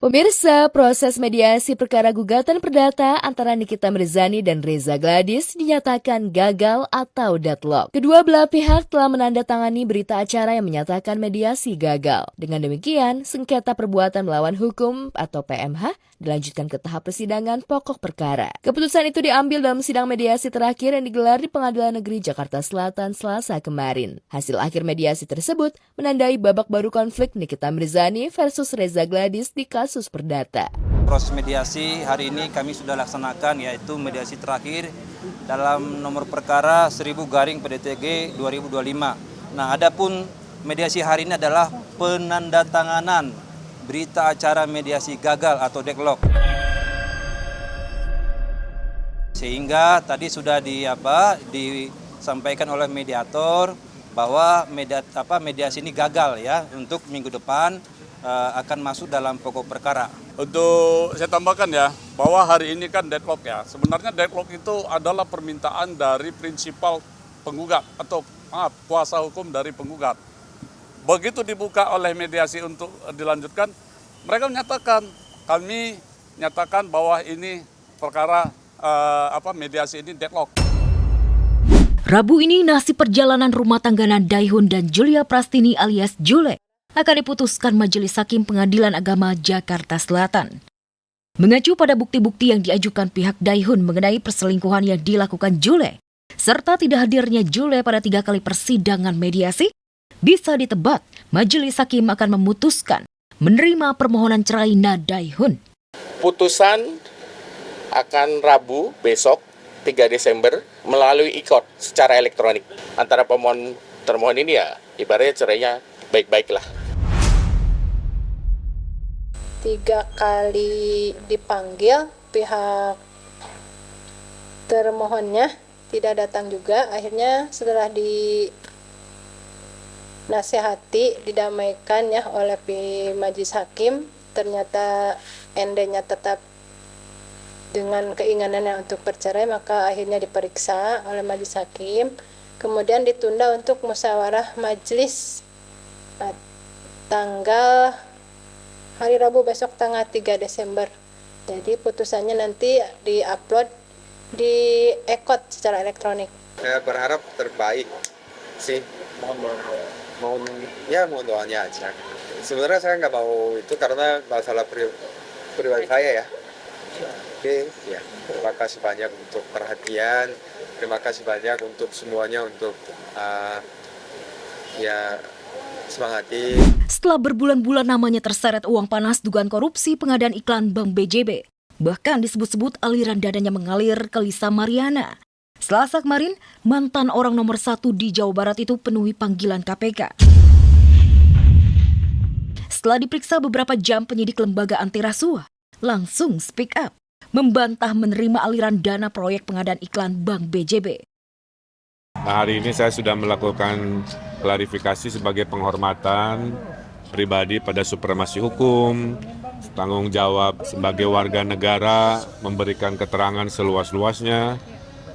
Pemirsa, proses mediasi perkara gugatan perdata antara Nikita Mirzani dan Reza Gladys dinyatakan gagal atau deadlock. Kedua belah pihak telah menandatangani berita acara yang menyatakan mediasi gagal. Dengan demikian, sengketa perbuatan melawan hukum atau PMH dilanjutkan ke tahap persidangan pokok perkara. Keputusan itu diambil dalam sidang mediasi terakhir yang digelar di Pengadilan Negeri Jakarta Selatan Selasa kemarin. Hasil akhir mediasi tersebut menandai babak baru konflik Nikita Mirzani versus Reza Gladys di kasus perdata. Proses mediasi hari ini kami sudah laksanakan, yaitu mediasi terakhir dalam nomor perkara 1000/PDTG 2025. Nah, adapun mediasi hari ini adalah penandatanganan berita acara mediasi gagal atau deadlock. Sehingga tadi sudah disampaikan oleh mediator bahwa mediasi ini gagal ya, untuk minggu depan akan masuk dalam pokok perkara. Untuk saya tambahkan ya, bahwa hari ini kan deadlock ya. Sebenarnya deadlock itu adalah permintaan dari prinsipal penggugat atau kuasa hukum dari penggugat. Begitu dibuka oleh mediasi untuk dilanjutkan, mereka menyatakan, kami nyatakan bahwa ini perkara mediasi ini deadlock. Rabu ini nasib perjalanan rumah tangga Daihun dan Julia Prastini alias Jule akan diputuskan Majelis Hakim Pengadilan Agama Jakarta Selatan. Mengacu pada bukti-bukti yang diajukan pihak Daihun mengenai perselingkuhan yang dilakukan Jule, serta tidak hadirnya Jule pada 3 kali persidangan mediasi, bisa ditebak Majelis Hakim akan memutuskan menerima permohonan cerai Daihun. Putusan akan Rabu besok 3 Desember melalui e-court secara elektronik. Antara pemohon termohon ini ya ibaratnya cerainya baik-baiklah. 3 kali dipanggil, pihak termohonnya tidak datang juga. Akhirnya setelah dinasihati, didamaikan ya oleh majelis hakim, ternyata endenya tetap dengan keinginannya untuk bercerai, maka akhirnya diperiksa oleh majelis hakim. Kemudian ditunda untuk musyawarah majelis tanggal hari Rabu besok tanggal 3 Desember. Jadi putusannya nanti di-upload di e-court secara elektronik. Saya berharap terbaik sih. Mohon doanya aja. Sebenarnya saya nggak mau itu karena masalah pribadi saya ya. Oke, ya. Terima kasih banyak untuk perhatian. Terima kasih banyak untuk semuanya untuk semangati. Setelah berbulan-bulan namanya terseret uang panas dugaan korupsi pengadaan iklan Bank BJB. Bahkan disebut-sebut aliran dananya mengalir ke Lisa Mariana. Selasa kemarin, mantan orang nomor 1 di Jawa Barat itu penuhi panggilan KPK. Setelah diperiksa beberapa jam, penyidik lembaga anti rasuah langsung speak up, membantah menerima aliran dana proyek pengadaan iklan Bank BJB. Nah, hari ini saya sudah melakukan klarifikasi sebagai penghormatan pribadi pada supremasi hukum, tanggung jawab sebagai warga negara, memberikan keterangan seluas-luasnya,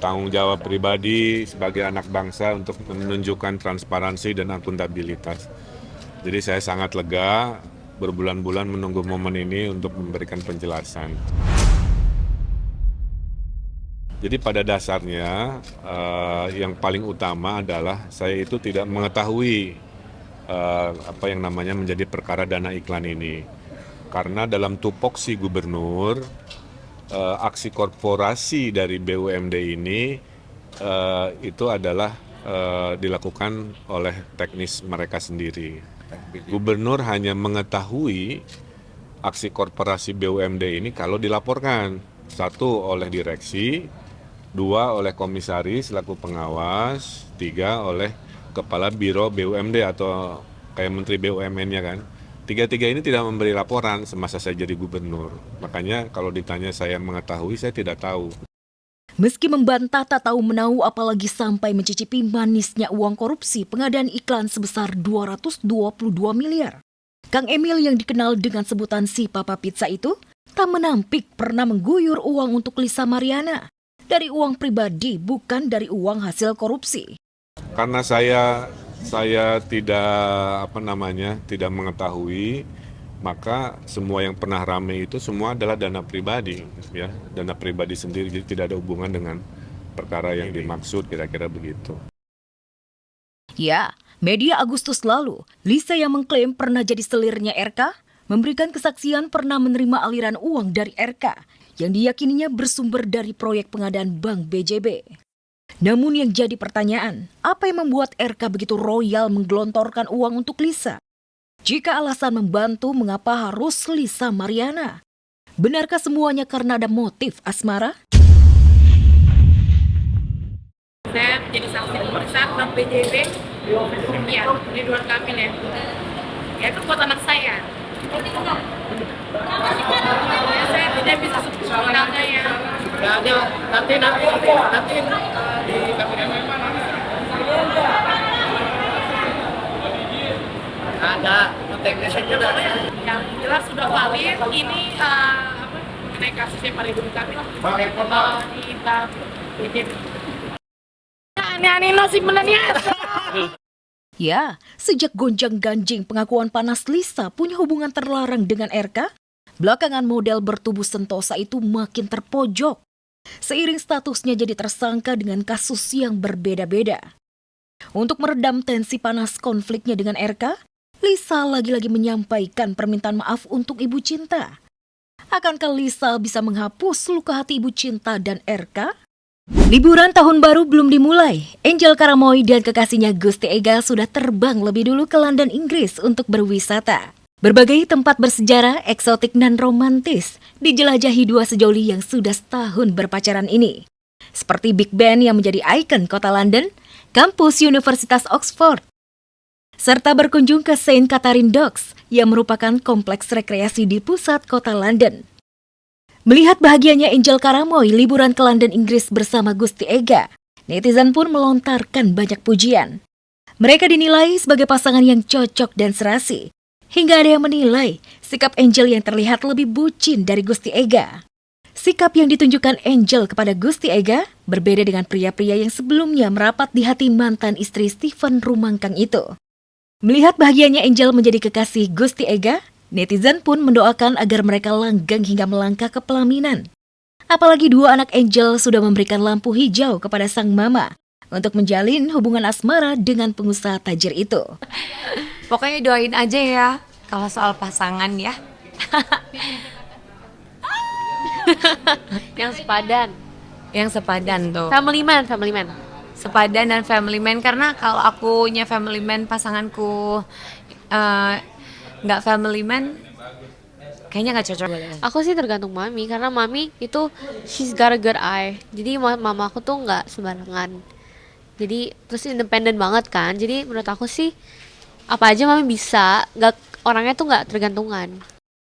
tanggung jawab pribadi sebagai anak bangsa untuk menunjukkan transparansi dan akuntabilitas. Jadi saya sangat lega berbulan-bulan menunggu momen ini untuk memberikan penjelasan. Jadi pada dasarnya yang paling utama adalah saya itu tidak mengetahui apa yang namanya menjadi perkara dana iklan ini. Karena dalam tupoksi gubernur, aksi korporasi dari BUMD ini itu adalah dilakukan oleh teknis mereka sendiri. Gubernur hanya mengetahui aksi korporasi BUMD ini kalau dilaporkan. 1 oleh direksi, 2 oleh komisaris selaku pengawas, 3 oleh kepala biro BUMD atau kayak menteri BUMN-nya kan. 3 ini tidak memberi laporan semasa saya jadi gubernur. Makanya kalau ditanya saya mengetahui, saya tidak tahu. Meski membantah tak tahu menahu apalagi sampai mencicipi manisnya uang korupsi pengadaan iklan sebesar 222 miliar. Kang Emil yang dikenal dengan sebutan si Papa Pizza itu tak menampik pernah mengguyur uang untuk Lisa Mariana dari uang pribadi, bukan dari uang hasil korupsi. Karena saya tidak tidak mengetahui maka semua yang pernah rame itu semua adalah dana pribadi, ya, dana pribadi sendiri, jadi tidak ada hubungan dengan perkara yang dimaksud, kira-kira begitu. Ya, media Agustus lalu, Lisa yang mengklaim pernah jadi selirnya RK, memberikan kesaksian pernah menerima aliran uang dari RK yang diyakininya bersumber dari proyek pengadaan Bank BJB. Namun yang jadi pertanyaan, apa yang membuat RK begitu royal menggelontorkan uang untuk Lisa? Jika alasan membantu, mengapa harus Lisa Mariana? Benarkah semuanya karena ada motif asmara? Saya menjadi saksi pemeriksaan Bank BJB, ya, di luar Kamil ya. Ya itu buat anak saya. Ya, saya tidak bisa sebut nominalnya ya. Nanti di KPM ada teknisnya juga. Yang jelas sudah valid. Ini mengenai kasusnya Pak Ridwan Kamil di Bank BJB. Aneh-aneh nasib sebenarnya. Ya, sejak gonjang-ganjing pengakuan panas Lisa punya hubungan terlarang dengan RK, belakangan model bertubuh sentosa itu makin terpojok. Seiring statusnya jadi tersangka dengan kasus yang berbeda-beda. Untuk meredam tensi panas konfliknya dengan RK, Lisa lagi-lagi menyampaikan permintaan maaf untuk Ibu Cinta. Akankah Lisa bisa menghapus luka hati Ibu Cinta dan RK? Liburan tahun baru belum dimulai. Angel Karamoy dan kekasihnya Gusti Ega sudah terbang lebih dulu ke London, Inggris untuk berwisata. Berbagai tempat bersejarah, eksotik dan romantis dijelajahi dua sejoli yang sudah setahun berpacaran ini. Seperti Big Ben yang menjadi ikon kota London, kampus Universitas Oxford, serta berkunjung ke St. Catherine Docks yang merupakan kompleks rekreasi di pusat kota London. Melihat bahagianya Angel Karamoy liburan ke London, Inggris bersama Gusti Ega, netizen pun melontarkan banyak pujian. Mereka dinilai sebagai pasangan yang cocok dan serasi, hingga ada yang menilai sikap Angel yang terlihat lebih bucin dari Gusti Ega. Sikap yang ditunjukkan Angel kepada Gusti Ega berbeda dengan pria-pria yang sebelumnya merapat di hati mantan istri Stephen Rumangkang itu. Melihat bahagianya Angel menjadi kekasih Gusti Ega, netizen pun mendoakan agar mereka langgeng hingga melangkah ke pelaminan. Apalagi dua anak Angel sudah memberikan lampu hijau kepada sang mama untuk menjalin hubungan asmara dengan pengusaha tajir itu. Pokoknya doain aja ya kalau soal pasangan ya. Yang sepadan tuh. Family man. Sepadan dan family man, karena kalau akunya family man, pasanganku nggak family man, kayaknya nggak cocok. Aku sih tergantung mami, karena mami itu she's got a good eye. Jadi mama aku tuh nggak sembarangan. Jadi terus independen banget kan. Jadi menurut aku sih apa aja mami bisa, nggak, orangnya tuh nggak tergantungan.